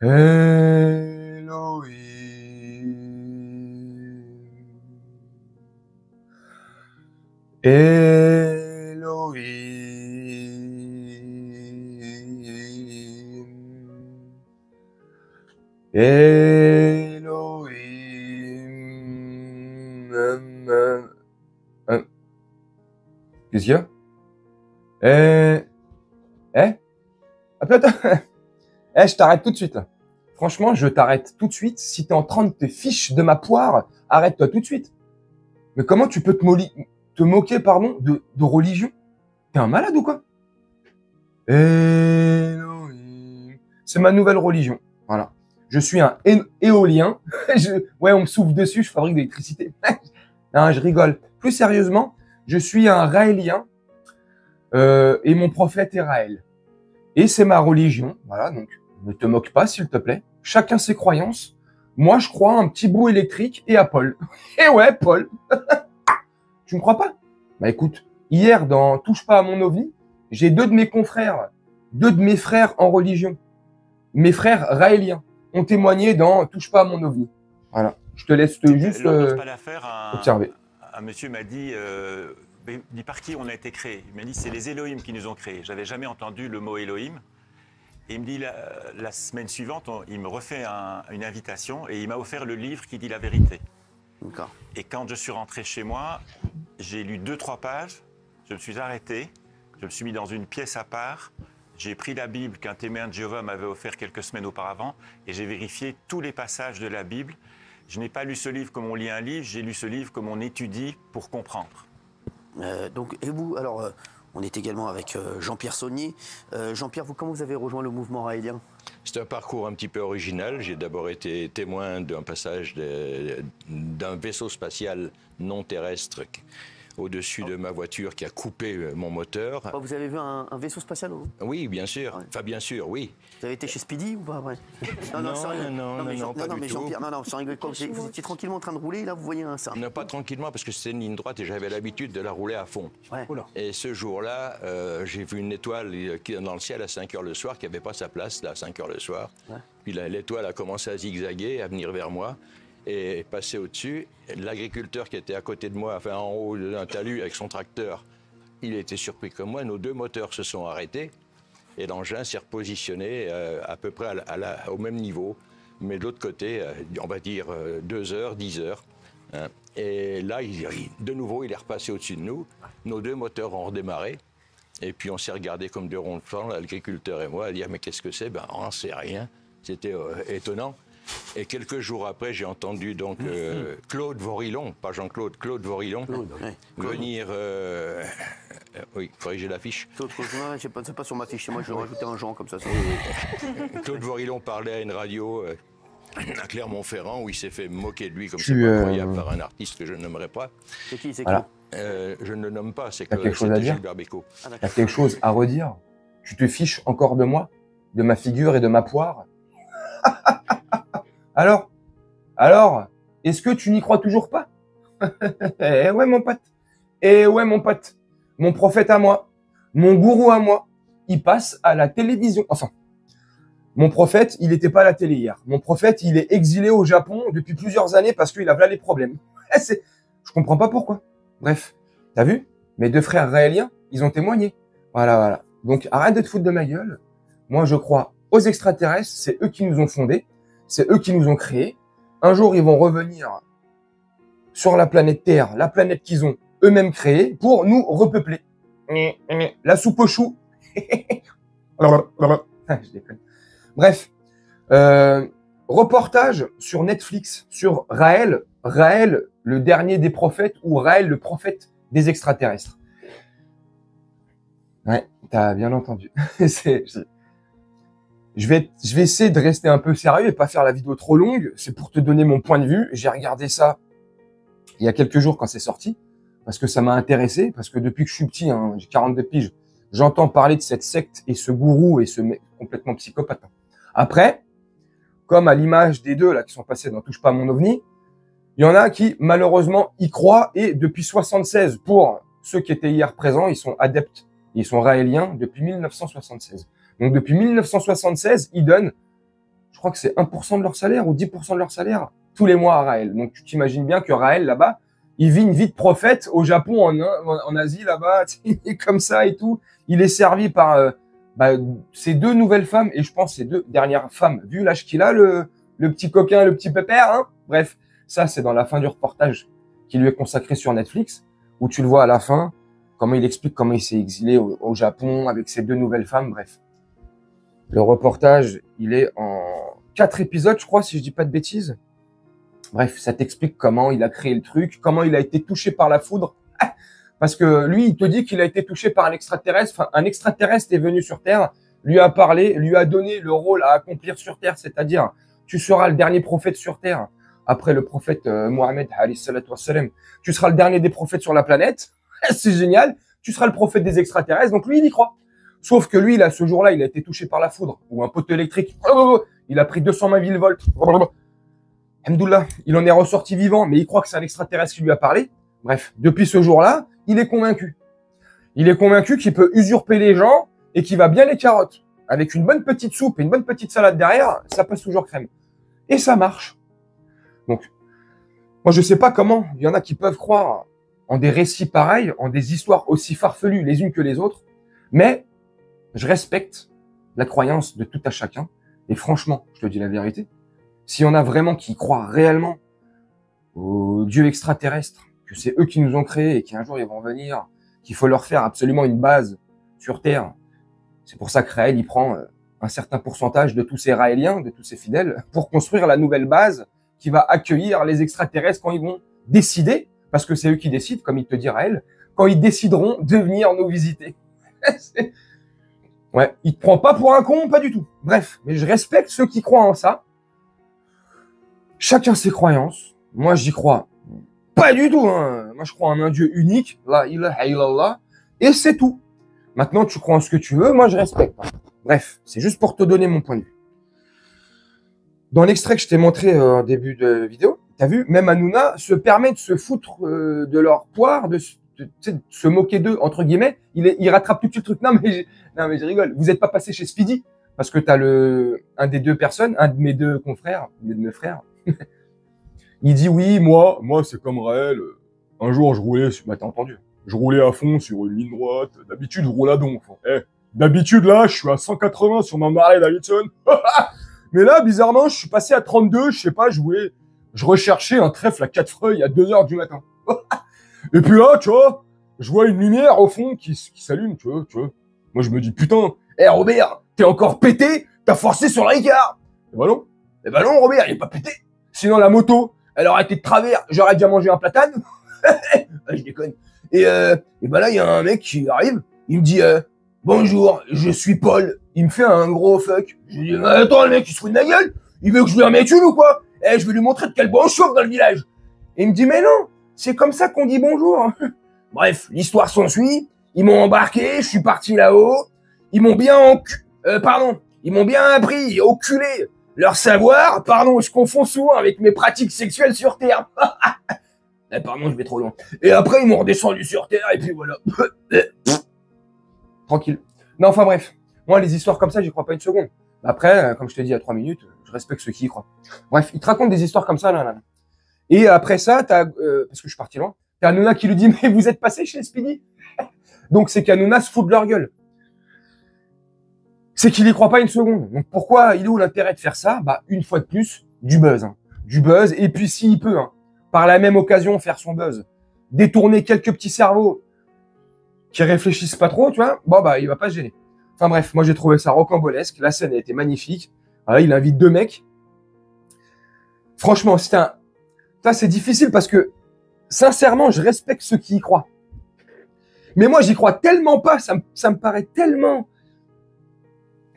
Qu'est-ce qu'il y a? Attends. Je t'arrête tout de suite, là. Franchement, je t'arrête tout de suite. Si t'es en train de te fiche de ma poire, arrête-toi tout de suite. Mais comment tu peux te moquer, pardon, de religion? T'es un malade ou quoi? Elohim. C'est ma nouvelle religion. Voilà. Je suis un éolien. Ouais, on me souffle dessus, je fabrique de l'électricité. Non, je rigole. Plus sérieusement, je suis un raélien et mon prophète est Raël. Et c'est ma religion. Voilà, donc ne te moque pas, s'il te plaît. Chacun ses croyances. Moi, je crois à un petit bout électrique et à Paul. Et ouais, Paul. Tu me crois pas? Bah écoute, hier, dans Touche pas à mon ovni, j'ai deux de mes frères en religion, mes frères raéliens, ont témoigné dans Touche pas à mon ovni. Voilà, je te laisse juste observer. Un monsieur m'a dit par qui on a été créé? Il m'a dit c'est les Elohim qui nous ont créés. J'avais jamais entendu le mot Elohim. Et il me dit la semaine suivante, il me refait une invitation et il m'a offert le livre qui dit la vérité. Et quand je suis rentré chez moi, j'ai lu 2-3 pages, je me suis arrêté, je me suis mis dans une pièce à part, j'ai pris la Bible qu'un témoin de Jéhovah m'avait offert quelques semaines auparavant et j'ai vérifié tous les passages de la Bible. Je n'ai pas lu ce livre comme on lit un livre, j'ai lu ce livre comme on étudie pour comprendre. Et vous, alors, on est également avec Jean-Pierre Saunier. Jean-Pierre, comment vous avez rejoint le mouvement raélien? C'est un parcours un petit peu original. J'ai d'abord été témoin d'un passage d'un vaisseau spatial non terrestre au-dessus de ma voiture qui a coupé mon moteur. Vous avez vu un vaisseau spatial? Oui, bien sûr. Ouais. Enfin, bien sûr, oui. Vous avez été chez Speedy ou pas après? Non, pas du tout. Non, sans rigoler. Vous étiez tranquillement en train de rouler, là, vous voyez ça? Non, pas tranquillement, parce que c'était une ligne droite et j'avais l'habitude de la rouler à fond. Ouais. Et ce jour-là, j'ai vu une étoile qui est dans le ciel à 5 heures le soir, qui n'avait pas sa place, là, à 5 heures le soir. Ouais. Puis l'étoile a commencé à zigzaguer, à venir vers moi. Et passé au-dessus, l'agriculteur qui était à côté de moi, enfin en haut d'un talus avec son tracteur, il était surpris comme moi. Nos deux moteurs se sont arrêtés et l'engin s'est repositionné à peu près au même niveau, mais de l'autre côté, on va dire 2 heures, 10 heures. Hein. Et là, de nouveau, il est repassé au-dessus de nous. Nos deux moteurs ont redémarré. Et puis on s'est regardé comme deux ronds de flanc, l'agriculteur et moi, à dire mais qu'est-ce que c'est? Ben on n'en sait rien. C'était étonnant. Et quelques jours après, j'ai entendu donc Claude Vorilon, pas Jean-Claude, Claude Vorilon, venir... oui, corriger l'affiche. C'est pas sur ma fiche, moi je vais rajouter un Jean comme ça. Claude Vorilon parlait à une radio à Clermont-Ferrand où il s'est fait moquer de lui comme c'est pas incroyable par un artiste que je ne nommerai pas. C'est qui? Voilà. Je ne le nomme pas, c'est quelque chose à dire. Gilbert Bécaud. T'as quelque chose à redire? Tu te fiches encore de moi, de ma figure et de ma poire? Alors, est-ce que tu n'y crois toujours pas? Eh ouais, mon pote. Mon prophète à moi, mon gourou à moi, il passe à la télévision. Enfin, mon prophète, il n'était pas à la télé hier. Mon prophète, il est exilé au Japon depuis plusieurs années parce qu'il a là les problèmes. Je comprends pas pourquoi. Bref, t'as vu? Mes deux frères raéliens, ils ont témoigné. Voilà. Donc, arrête de te foutre de ma gueule. Moi, je crois aux extraterrestres. C'est eux qui nous ont fondés. C'est eux qui nous ont créés. Un jour, ils vont revenir sur la planète Terre, la planète qu'ils ont eux-mêmes créée, pour nous repeupler. La soupe aux choux. Je déconne. Bref, reportage sur Netflix sur Raël, le dernier des prophètes, ou Raël, le prophète des extraterrestres. Ouais, t'as bien entendu. Je vais essayer de rester un peu sérieux et pas faire la vidéo trop longue. C'est pour te donner mon point de vue. J'ai regardé ça il y a quelques jours quand c'est sorti, parce que ça m'a intéressé, parce que depuis que je suis petit, hein, j'ai 42 piges, j'entends parler de cette secte et ce gourou et ce mec complètement psychopathe. Après, comme à l'image des deux là qui sont passés dans Touche pas à mon ovni, il y en a qui malheureusement y croient, et depuis 76, pour ceux qui étaient hier présents, ils sont adeptes, ils sont raéliens depuis 1976. Donc depuis 1976, ils donnent, je crois que c'est 1% de leur salaire ou 10% de leur salaire tous les mois à Raël. Donc tu t'imagines bien que Raël, là-bas, il vit une vie de prophète au Japon, en Asie, là-bas, il est comme ça et tout. Il est servi par ces 2 nouvelles femmes, et je pense ces 2 dernières femmes, vu l'âge qu'il a, le petit coquin, le petit pépère, hein. Bref, ça, c'est dans la fin du reportage qui lui est consacré sur Netflix, où tu le vois à la fin, comment il explique comment il s'est exilé au Japon avec ces 2 nouvelles femmes, bref. Le reportage, il est en 4 épisodes, je crois, si je dis pas de bêtises. Bref, ça t'explique comment il a créé le truc, comment il a été touché par la foudre. Parce que lui, il te dit qu'il a été touché par un extraterrestre. Enfin, un extraterrestre est venu sur Terre, lui a parlé, lui a donné le rôle à accomplir sur Terre, c'est-à-dire, tu seras le dernier prophète sur Terre. Après le prophète Mohammed, tu seras le dernier des prophètes sur la planète. C'est génial. Tu seras le prophète des extraterrestres. Donc lui, il y croit. Sauf que lui, là, ce jour-là, il a été touché par la foudre ou un poteau électrique. Il a pris 220 000 volts. Alhamdoulilah, il en est ressorti vivant, mais il croit que c'est un extraterrestre qui lui a parlé. Bref, depuis ce jour-là, il est convaincu. Il est convaincu qu'il peut usurper les gens et qu'il va bien les carottes. Avec une bonne petite soupe et une bonne petite salade derrière, ça passe toujours crème. Et ça marche. Donc, moi, je sais pas comment il y en a qui peuvent croire en des récits pareils, en des histoires aussi farfelues les unes que les autres, mais je respecte la croyance de tout à chacun. Et franchement, je te dis la vérité, s'il y en a vraiment qui croient réellement aux dieux extraterrestres, que c'est eux qui nous ont créés et qu'un jour ils vont venir, qu'il faut leur faire absolument une base sur Terre. C'est pour ça que Raël, il prend un certain pourcentage de tous ces Raéliens, de tous ces fidèles, pour construire la nouvelle base qui va accueillir les extraterrestres quand ils vont décider, parce que c'est eux qui décident, comme il te dit Raël, quand ils décideront de venir nous visiter. Ouais, il te prend pas pour un con, pas du tout. Bref, mais je respecte ceux qui croient en ça. Chacun ses croyances. Moi, j'y crois pas du tout, hein. Moi, je crois en un Dieu unique, la ilaha illallah, et c'est tout. Maintenant, tu crois en ce que tu veux, moi, je respecte. Bref, c'est juste pour te donner mon point de vue. Dans l'extrait que je t'ai montré en début de vidéo, t'as vu, même Hanouna se permet de se foutre de leur poire, de se moquer d'eux, entre guillemets. Il rattrape tout de suite le truc. Non, mais je rigole. Vous n'êtes pas passé chez Speedy parce que t'as un des 2 personnes, un de mes 2 confrères, un de mes frères. Il dit oui, moi, c'est comme Raël. Un jour, je roulais, t'as entendu. Je roulais à fond sur une ligne droite. D'habitude, je roule à donf. D'habitude, là, je suis à 180 sur ma Harley Davidson. Mais là, bizarrement, je suis passé à 32. Je sais pas, je recherchais un trèfle à 4 feuilles à 2h du matin. Et puis là, tu vois, je vois une lumière au fond qui s'allume, tu vois. Moi, je me dis, putain, Robert, t'es encore pété, t'as forcé sur le Ricard. Eh ben non, Robert, il est pas pété. Sinon, la moto, elle aurait été de travers, j'aurais déjà mangé un platane. Je déconne. Et ben là, il y a un mec qui arrive, il me dit, bonjour, je suis Paul. Il me fait un gros fuck. Je lui dis, attends, le mec, il se fout de ma gueule. Il veut que je lui remette une ou quoi? Je vais lui montrer de quel bon chauffe dans le village. Et il me dit, mais non, c'est comme ça qu'on dit bonjour. Bref, l'histoire s'ensuit. Ils m'ont embarqué, je suis parti là-haut. Ils m'ont bien ils m'ont bien appris, enculé leur savoir. Pardon, je confonds souvent avec mes pratiques sexuelles sur Terre. Pardon, je vais trop loin. Et après, ils m'ont redescendu sur Terre et puis voilà. Tranquille. Non, enfin bref. Moi, les histoires comme ça, j'y crois pas une seconde. Après, comme je te dis il y a 3 minutes, je respecte ceux qui y croient. Bref, ils te racontent des histoires comme ça, là. Et après ça, parce que je suis parti loin, t'as Hanouna qui lui dit, mais vous êtes passé chez Speedy? Donc c'est qu'Hanouna se fout de leur gueule. C'est qu'il y croit pas une seconde. Donc pourquoi il est où l'intérêt de faire ça? Une fois de plus, du buzz. Du buzz, et puis s'il peut, par la même occasion, faire son buzz. Détourner quelques petits cerveaux qui réfléchissent pas trop, tu vois, il va pas se gêner. Enfin bref, moi j'ai trouvé ça rocambolesque, la scène a été magnifique. Voilà, il invite 2 mecs. Franchement, ça c'est difficile parce que, sincèrement, je respecte ceux qui y croient. Mais moi, j'y crois tellement pas, ça me paraît tellement...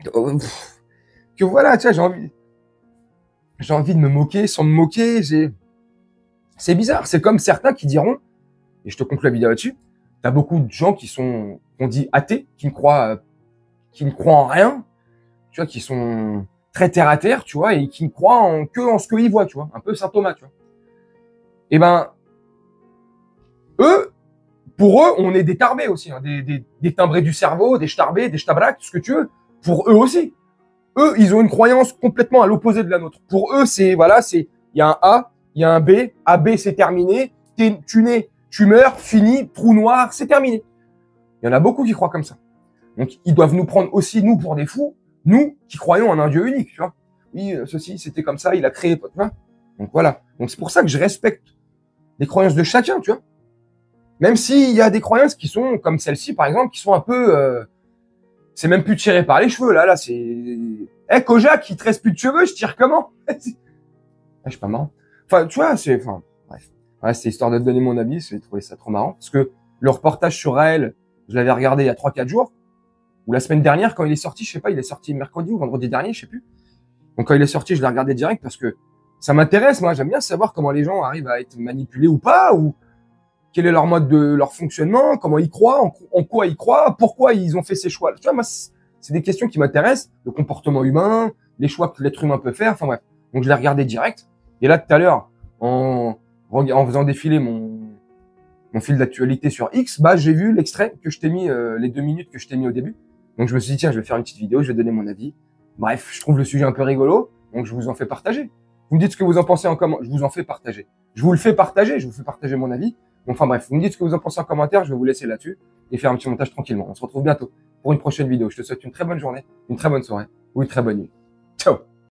que voilà, tu vois, j'ai envie de me moquer sans me moquer. C'est bizarre, c'est comme certains qui diront, et je te conclue la vidéo là-dessus, t'as beaucoup de gens qu'on dit athées, qui ne croient en rien, tu vois, qui sont très terre à terre, tu vois, et qui ne croient que en ce qu'ils voient, tu vois, un peu Saint Thomas, tu vois. Eh ben, pour eux, on est des tarbés aussi, des timbrés du cerveau, des starbés, des shtabrak, tout ce que tu veux, pour eux aussi. eux, ils ont une croyance complètement à l'opposé de la nôtre. Pour eux, c'est, voilà, c'est, il y a un A, il y a un B, AB, c'est terminé, tu nais, tu meurs, fini, trou noir, c'est terminé. Il y en a beaucoup qui croient comme ça. Donc, ils doivent nous prendre aussi, nous, pour des fous, nous, qui croyons en un Dieu unique, tu vois. Oui, ceci, c'était comme ça, il a créé, tu vois. Donc, voilà. Donc, c'est pour ça que je respecte les croyances de chacun, tu vois. Même s'il y a des croyances qui sont, comme celle-ci, par exemple, qui sont un peu, c'est même plus tiré par les cheveux, là, c'est, Kojak, il te reste plus de cheveux, je tire comment? Je suis pas marrant. Enfin, tu vois, c'est, enfin, bref. Ouais, c'est histoire de te donner mon avis, j'ai trouvé ça trop marrant. Parce que le reportage sur Raël, je l'avais regardé il y a 3-4 jours, ou la semaine dernière, quand il est sorti, je sais pas, il est sorti mercredi ou vendredi dernier, je sais plus. Donc, quand il est sorti, je l'ai regardé direct parce que ça m'intéresse, moi, j'aime bien savoir comment les gens arrivent à être manipulés ou pas, ou quel est leur mode de leur fonctionnement, comment ils croient, en quoi ils croient, pourquoi ils ont fait ces choix. Tu vois, moi, c'est des questions qui m'intéressent, le comportement humain, les choix que l'être humain peut faire, enfin bref. Donc, je l'ai regardé direct. Et là, tout à l'heure, en faisant défiler mon fil d'actualité sur X, bah, j'ai vu l'extrait que je t'ai mis, les 2 minutes que je t'ai mis au début. Donc, je me suis dit, tiens, je vais faire une petite vidéo, je vais donner mon avis. Bref, je trouve le sujet un peu rigolo, donc je vous en fais partager. Vous me dites ce que vous en pensez en commentaire, je vous en fais partager. Je vous le fais partager, je vous fais partager mon avis. Enfin bref, vous me dites ce que vous en pensez en commentaire, je vais vous laisser là-dessus et faire un petit montage tranquillement. On se retrouve bientôt pour une prochaine vidéo. Je te souhaite une très bonne journée, une très bonne soirée ou une très bonne nuit. Ciao!